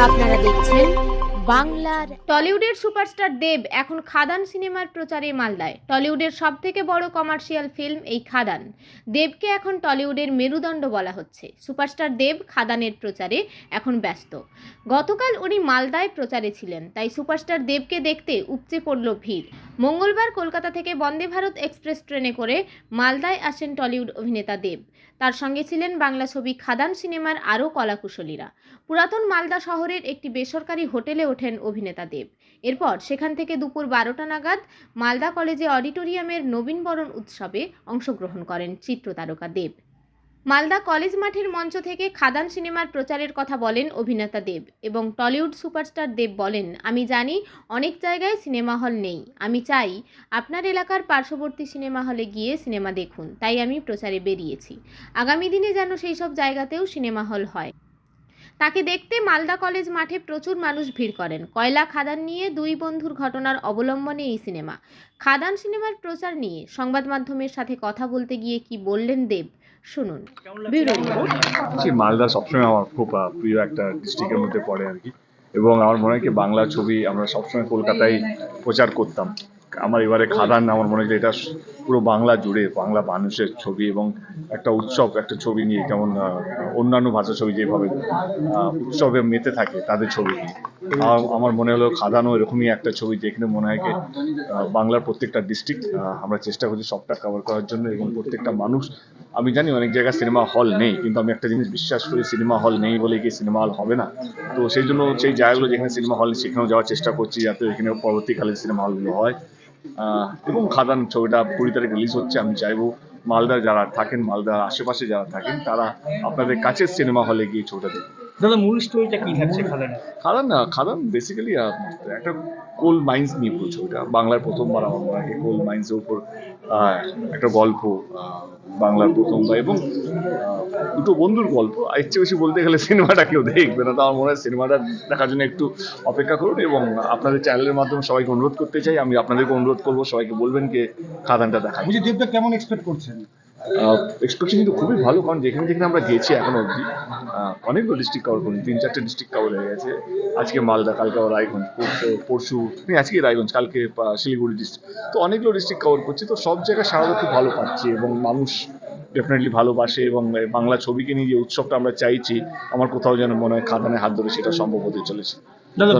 আপনারা দেখছেন বাংলার টলিউডের সুপারস্টার দেব এখন খাদান সিনেমার প্রচারে মালদায়। টলিউডের সবথেকে বড় কমার্শিয়াল ফিল্ম এই খাদান। দেবকে এখন টলিউডের মেরুদণ্ড বলা হচ্ছে। সুপারস্টার দেব খাদানের প্রচারে এখন ব্যস্ত। গতকাল উনি মালদায় প্রচারে ছিলেন, তাই সুপারস্টার দেবকে দেখতে উপচে পড়ল ভিড়। মঙ্গলবার কলকাতা থেকে বন্দে ভারত এক্সপ্রেস ট্রেনে করে মালদায় আসেন টলিউড অভিনেতা দেব। তার সঙ্গে ছিলেন বাংলা ছবি খাদান সিনেমার আরও কলাকুশলীরা। পুরাতন মালদা শহরের একটি বেসরকারি হোটেলে ওঠেন অভিনেতা দেব। এরপর সেখান থেকে দুপুর 12টা নাগাদ মালদা কলেজে অডিটোরিয়ামের নবীনবরণ উৎসবে অংশগ্রহণ করেন চিত্রতারকা দেব। মালদা কলেজ মাঠের মঞ্চ থেকে খাদান সিনেমার প্রচারের কথা বলেন অভিনেতা দেব এবং টলিউড সুপারস্টার দেব বলেন, আমি জানি অনেক জায়গায় সিনেমা হল নেই, আমি চাই আপনার এলাকার পার্শ্ববর্তী সিনেমা হলে গিয়ে সিনেমা দেখুন, তাই আমি প্রচারে বেরিয়েছি। আগামী দিনে যেন সেই সব জায়গাতেও সিনেমা হল হয়। তাকে দেখতে মালদা কলেজ মাঠে প্রচুর মানুষ ভিড় করেন। কয়লা খাদান নিয়ে দুই বন্ধুর ঘটনার অবলম্বনে এই সিনেমা। খাদান সিনেমার প্রচার নিয়ে সংবাদ মাধ্যমের সাথে কথা বলতে গিয়ে কি বললেন দেব, শুনুন। Bureau report. মালদা সবসময় আমার খুব প্রিয় একটা ডিস্ট্রিক্টের মধ্যে পড়ে আর কি, এবং আমার মনে হয় কি বাংলা ছবি আমরা সবসময় কলকাতায় প্রচার করতাম। আমার এবারে খাদান আমার মনে হয় এটা পুরো বাংলা জুড়ে বাংলা মানুষের ছবি এবং একটা উৎসব, একটা ছবি নিয়ে যেমন অন্যান্য ভাষা ছবি যেভাবে উৎসবে মেতে থাকে তাদের ছবি নিয়ে আমার মনে হলো খাদানও এরকমই একটা ছবি, যেখানে মনে হয় কি বাংলার প্রত্যেকটা ডিস্ট্রিক্ট আমরা চেষ্টা করছি সবটা কভার করার জন্য, এবং প্রত্যেকটা মানুষ, আমি জানি অনেক জায়গায় সিনেমা হল নেই, কিন্তু আমি একটা জিনিস বিশ্বাস করি, সিনেমা হল নেই বলে কি সিনেমা হল হবে না। তো সেই জন্য সেই জায়গাগুলো যেখানে সিনেমা হল সেখানেও যাওয়ার চেষ্টা করছি, যাতে এখানে পরবর্তীকালে সিনেমা হলগুলো হয়। এবং খাদান ছবিটা 20 তারিখ রিলিজ হচ্ছে। আমি চাইবো মালদা যারা থাকেন, মালদার আশেপাশে যারা থাকেন, তারা আপনাদের কাছের সিনেমা হলে গিয়ে ছবিটা দেখুন। দাদা, মূল স্টোরিটা কি থাকছে খাদান বেসিক্যালি একটা কোল মাইন্স নিয়ে পুরো ছবিটা। বাংলার প্রথমবার আমার মনে হয় কোল মাইন্সের উপর একটা গল্প, বাংলার প্রথমবার, এবং দুটো বন্ধুর গল্প। এর চেয়ে বেশি বলতে গেলে সিনেমাটা কেউ দেখবে না, তো আমার মনে হয় সিনেমাটা দেখার জন্য একটু অপেক্ষা করুন, এবং আপনাদের চ্যানেলের মাধ্যমে সবাইকে অনুরোধ করতে চাই, আমি আপনাদেরকে অনুরোধ করবো সবাইকে বলবেন যে খাদানটা দেখা। দেবদা কেমন এক্সপেক্ট করছেন? এক্সপেকটেশন কিন্তু খুবই ভালো, কারণ যেখানে যেখানে আমরা গেছি এখনো অবধি অনেকগুলো ডিস্ট্রিক্ট কভার করি, 3-4টে ডিস্ট্রিক্ট কভার হয়ে গেছে। আজকে মালদা, কালকে রায়গঞ্জ, পরশু আজকে রায়গঞ্জ, কালকে শিলিগুড়ি ডিস্ট্রিক্ট, তো অনেকগুলো ডিস্ট্রিক্ট কভার করছি। তো সব জায়গায় সারা খুব ভালো পাচ্ছি, এবং মানুষ ডেফিনেটলি ভালোবাসে, এবং বাংলা ছবিকে নিয়ে যে উৎসবটা আমরা চাইছি, আমার কোথাও যেন মনে হয় খাদানের হাত ধরে সেটা সম্ভব হতে চলেছে। দাদা